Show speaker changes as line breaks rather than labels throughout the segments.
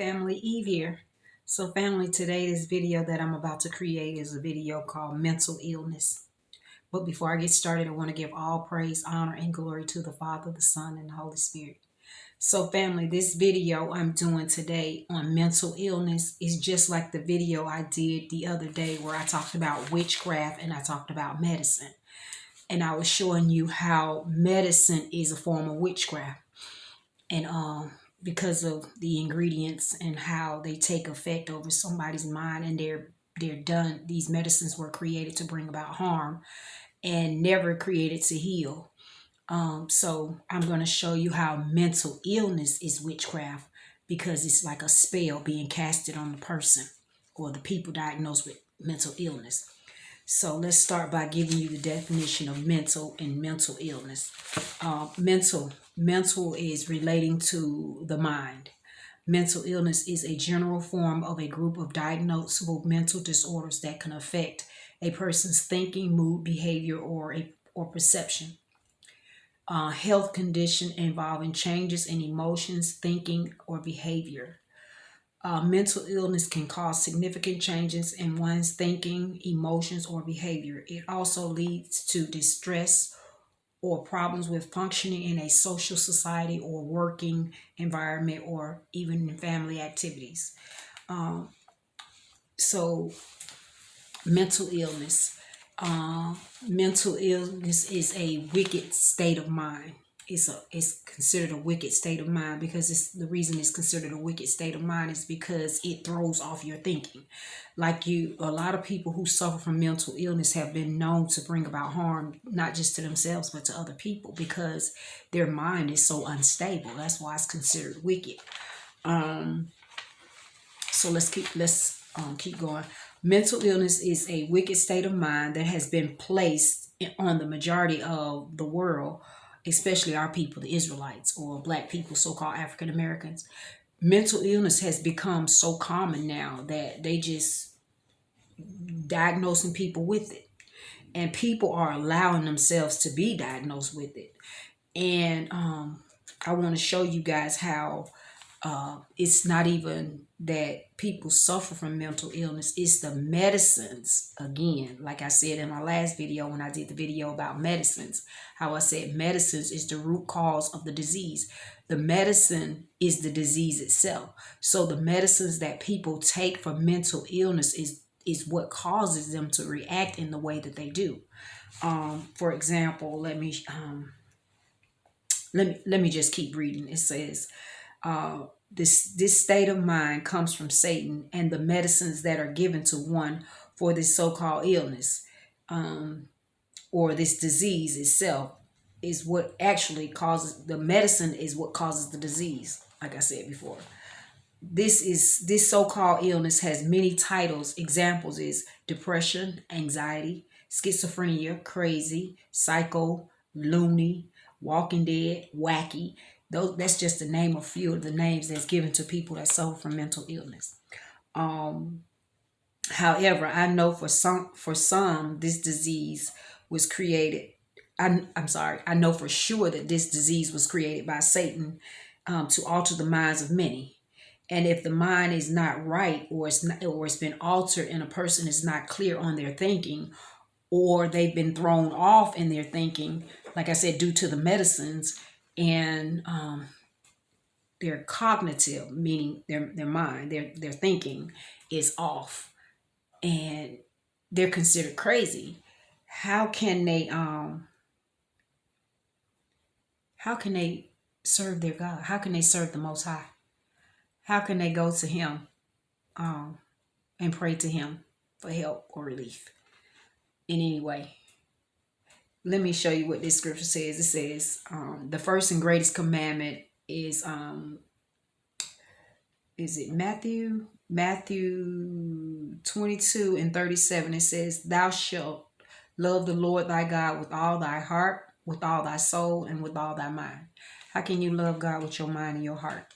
Family, Eve here. So family, today this video that I'm about to create is a video called Mental Illness. But before I get started, I want to give all praise, honor, and glory to the Father, the Son, and the Holy Spirit. So family, this video I'm doing today on mental illness is just like the video I did the other day where I talked about witchcraft and I talked about medicine. And I was showing you how medicine is a form of witchcraft. And because of the ingredients and how they take effect over somebody's mind, and they're done. These medicines were created to bring about harm and never created to heal. So I'm going to show you how mental illness is witchcraft, because it's like a spell being casted on the person or the people diagnosed with mental illness. So let's start by giving you the definition of mental and mental illness. Mental is relating to the mind. Mental illness is a general form of a group of diagnosable mental disorders that can affect a person's thinking, mood, behavior, or perception. Health condition involving changes in emotions, thinking, or behavior. Mental illness can cause significant changes in one's thinking, emotions, or behavior. It also leads to distress or problems with functioning in a social society or working environment, or even in family activities. So mental illness. Mental illness is a wicked state of mind. It's considered a wicked state of mind because the reason it's considered a wicked state of mind is because it throws off your thinking. A lot of people who suffer from mental illness have been known to bring about harm, not just to themselves, but to other people, because their mind is so unstable. That's why it's considered wicked. So let's keep going. Mental illness is a wicked state of mind that has been placed on the majority of the world, especially our people, the Israelites, or black people, so-called African Americans. Mental illness has become so common now that they just diagnosing people with it. And people are allowing themselves to be diagnosed with it. And I want to show you guys how it's not even that people suffer from mental illness. It's the medicines. Again, like I said in my last video, when I did the video about medicines, how I said medicines is the root cause of the disease. The medicine is the disease itself. So the medicines that people take for mental illness is what causes them to react in the way that they do. For example, let me just keep reading. It says, this state of mind comes from Satan and the medicines that are given to one for this so-called illness, or this disease itself, is what actually causes the medicine, is what causes the disease. Like I said before, this so-called illness has many titles. Examples is depression, anxiety, schizophrenia, crazy, psycho, loony, walking dead, wacky. That's just the name of a few of the names that's given to people that suffer from mental illness. However, I know for some this disease was created. I know for sure that this disease was created by Satan to alter the minds of many. And if the mind is not right, or it's been altered, and a person is not clear on their thinking, or they've been thrown off in their thinking, like I said, due to the medicines, and their cognitive, meaning their mind, their thinking is off, and they're considered crazy. How can they serve their God? How can they serve the Most High? How can they go to Him and pray to Him for help or relief in any way? Let me show you what this scripture says. It says, the first and greatest commandment is it Matthew 22:37. It says, thou shalt love the Lord thy God with all thy heart, with all thy soul, and with all thy mind. How can you love God with your mind and your heart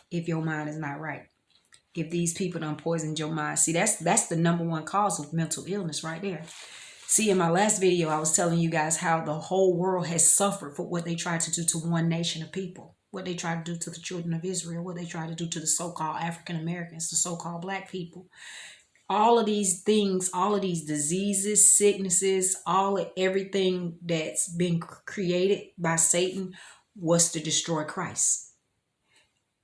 if your mind is not right? If these people done poisoned your mind. See, that's the number one cause of mental illness right there. See, in my last video, I was telling you guys how the whole world has suffered for what they tried to do to one nation of people. what they tried to do to the children of Israel, what they tried to do to the so-called African Americans, the so-called black people. All of these things, all of these diseases, sicknesses, everything that's been created by Satan was to destroy Christ.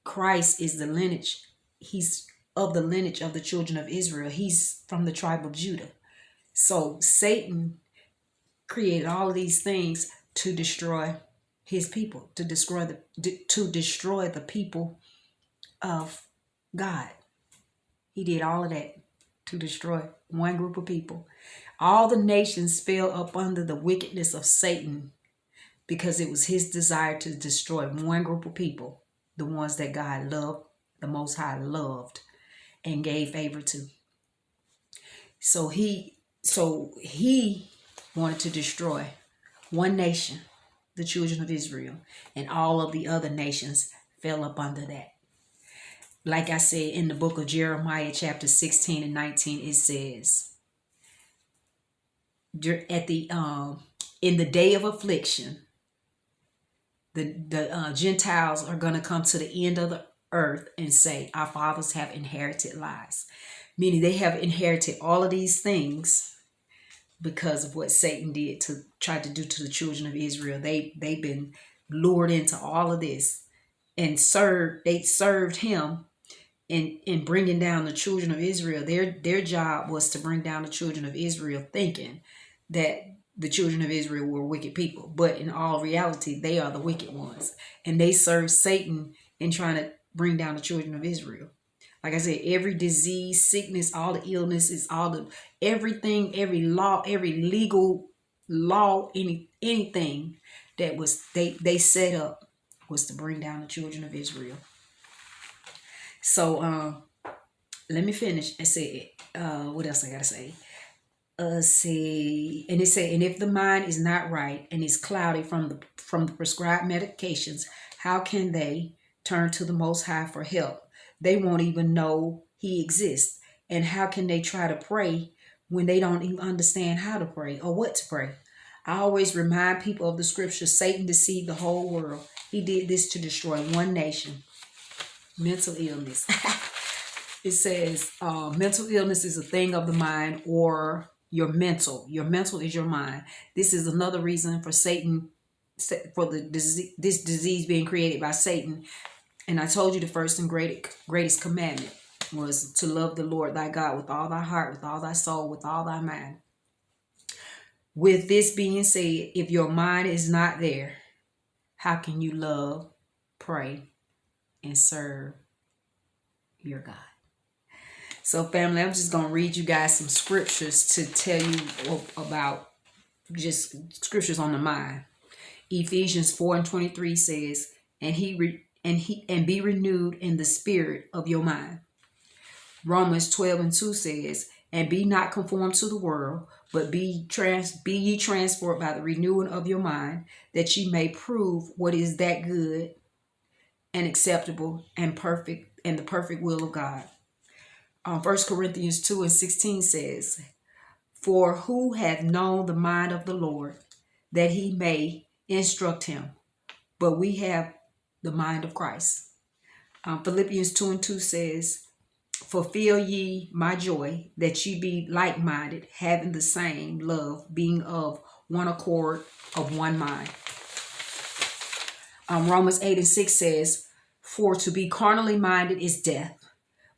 Christ is the lineage. He's of the lineage of the children of Israel. He's from the tribe of Judah. So Satan created all of these things to destroy his people, to destroy the people of God. He did all of that to destroy one group of people. All the nations fell up under the wickedness of Satan because it was his desire to destroy one group of people, the ones that God loved, the Most High loved and gave favor to. So he wanted to destroy one nation, the children of Israel, and all of the other nations fell up under that. Like I said in the book of Jeremiah, chapter 16 and 19, it says, in the day of affliction, the Gentiles are going to come to the end of the earth and say, our fathers have inherited lies. Meaning they have inherited all of these things because of what Satan did to try to do to the children of Israel. They've been lured into all of this and they served him in bringing down the children of Israel. Their job was to bring down the children of Israel, thinking that the children of Israel were wicked people. But in all reality, they are the wicked ones. And they serve Satan in trying to bring down the children of Israel. Like I said, every disease, sickness, all the illnesses, everything, every law, every legal law, anything that was they set up was to bring down the children of Israel. So let me finish. I said, what else I gotta say? See, and it said, and if the mind is not right and is cloudy from the prescribed medications, how can they turn to the Most High for help? They won't even know he exists. And how can they try to pray when they don't even understand how to pray or what to pray? I always remind people of the scripture, Satan deceived the whole world. He did this to destroy one nation. Mental illness. It says mental illness is a thing of the mind, or your mental. Your mental is your mind. This is another reason for Satan, for this disease being created by Satan. And I told you the first and greatest commandment was to love the Lord thy God with all thy heart, with all thy soul, with all thy mind. With this being said, if your mind is not there, how can you love, pray, and serve your God? So family, I'm just going to read you guys some scriptures to tell you about just scriptures on the mind. Ephesians 4:23 says, and be renewed in the spirit of your mind. Romans 12:2 says, and be not conformed to the world, but be ye transformed by the renewing of your mind, that ye may prove what is that good and acceptable and perfect, and the perfect will of God. 1 Corinthians 2:16 says, for who hath known the mind of the Lord, that he may instruct him? But we have the mind of Christ. Philippians 2:2 says, fulfill ye my joy, that ye be like-minded, having the same love, being of one accord, of one mind. Romans 8:6 says, for to be carnally minded is death,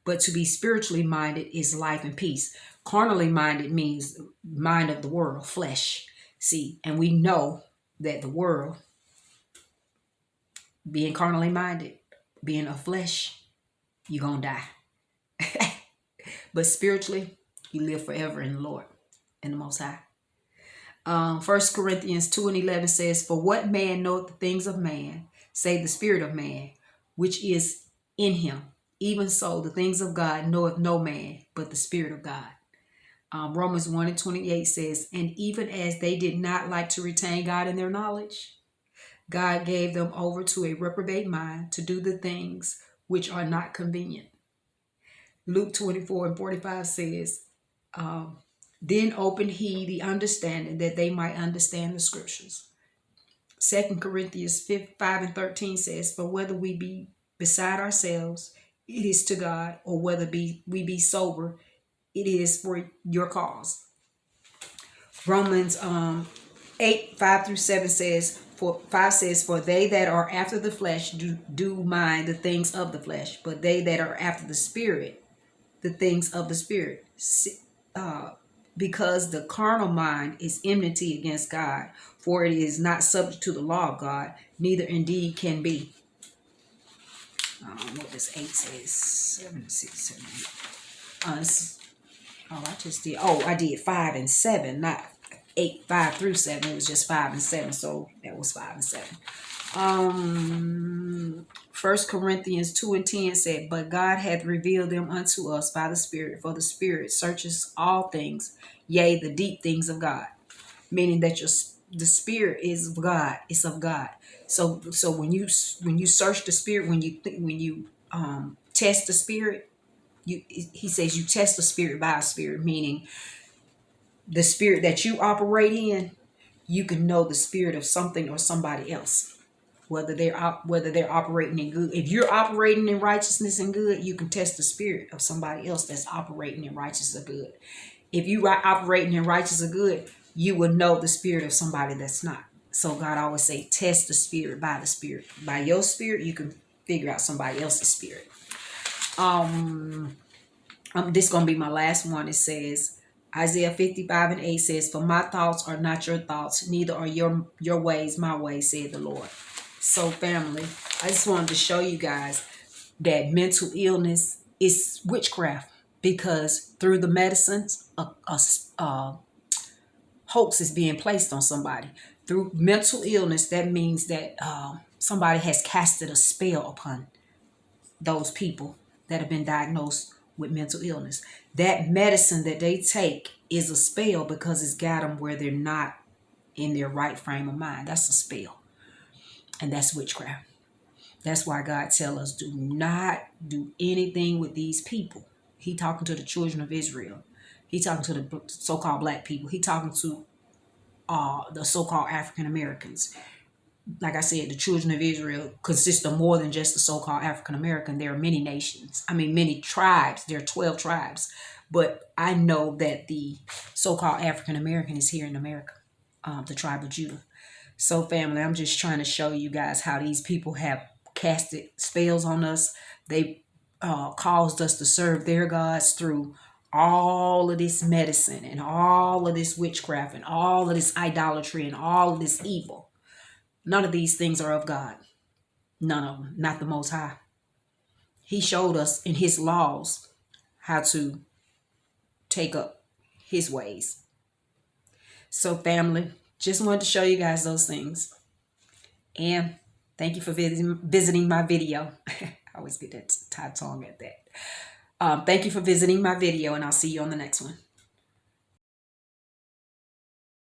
but to be spiritually minded is life and peace. Carnally minded means mind of the world, flesh. See, and we know that the world, being carnally minded, being of flesh, you're going to die. But spiritually, you live forever in the Lord, in the Most High. 1 Corinthians 2:11 says, for what man knoweth the things of man, save the spirit of man, which is in him? Even so, the things of God knoweth no man, but the Spirit of God. Romans 1:28 says, and even as they did not like to retain God in their knowledge, God gave them over to a reprobate mind to do the things which are not convenient. Luke 24:45 says, then opened he the understanding, that they might understand the scriptures. 2 Corinthians 5:13 says, "For whether we be beside ourselves, it is to God, or whether we be sober, it is for your cause." Romans 8:5-7 says, "For they that are after the flesh do mind the things of the flesh, but they that are after the Spirit, the things of the Spirit. Because the carnal mind is enmity against God, for it is not subject to the law of God, neither indeed can be." What does 8 says? 7, 6, 7, 8. I did 5 and 7, not 8, 5-7. It was just 5 and 7, so that was 5 and 7. 1 Corinthians 2:10 said, "But God hath revealed them unto us by the Spirit, for the Spirit searches all things, yea, the deep things of God." Meaning that the Spirit is of God. It's of God. So when you search the Spirit, when you test the Spirit, he says you test the Spirit by a Spirit, meaning the Spirit that you operate in, you can know the spirit of something or somebody else, whether they're operating in good. If you're operating in righteousness and good, you can test the spirit of somebody else that's operating in righteousness or good. If you are operating in righteousness or good, you will know the spirit of somebody that's not. So God always say, test the spirit by the Spirit. By your spirit, you can figure out somebody else's spirit. This is gonna be my last one. It says, Isaiah 55:8 says, "For my thoughts are not your thoughts, neither are your ways my ways, said the Lord." So family, I just wanted to show you guys that mental illness is witchcraft, because through the medicines, a hoax is being placed on somebody. Through mental illness, that means that somebody has casted a spell upon those people that have been diagnosed with mental illness. That medicine that they take is a spell, because it's got them where they're not in their right frame of mind. That's a spell, and that's witchcraft. That's why God tells us, do not do anything with these people. He talking to the children of Israel. He talking to the so-called black people. He talking to the so-called African Americans. Like I said, the children of Israel consist of more than just the so-called African American. There are many nations. Many tribes. There are 12 tribes. But I know that the so-called African American is here in America, the tribe of Judah. So family, I'm just trying to show you guys how these people have casted spells on us. They caused us to serve their gods through all of this medicine and all of this witchcraft and all of this idolatry and all of this evil. None of these things are of God. None of them. Not the Most High. He showed us in his laws how to take up his ways. So family, just wanted to show you guys those things. And thank you for visiting my video. I always get that tied tongue at that. Thank you for visiting my video, and I'll see you on the next one.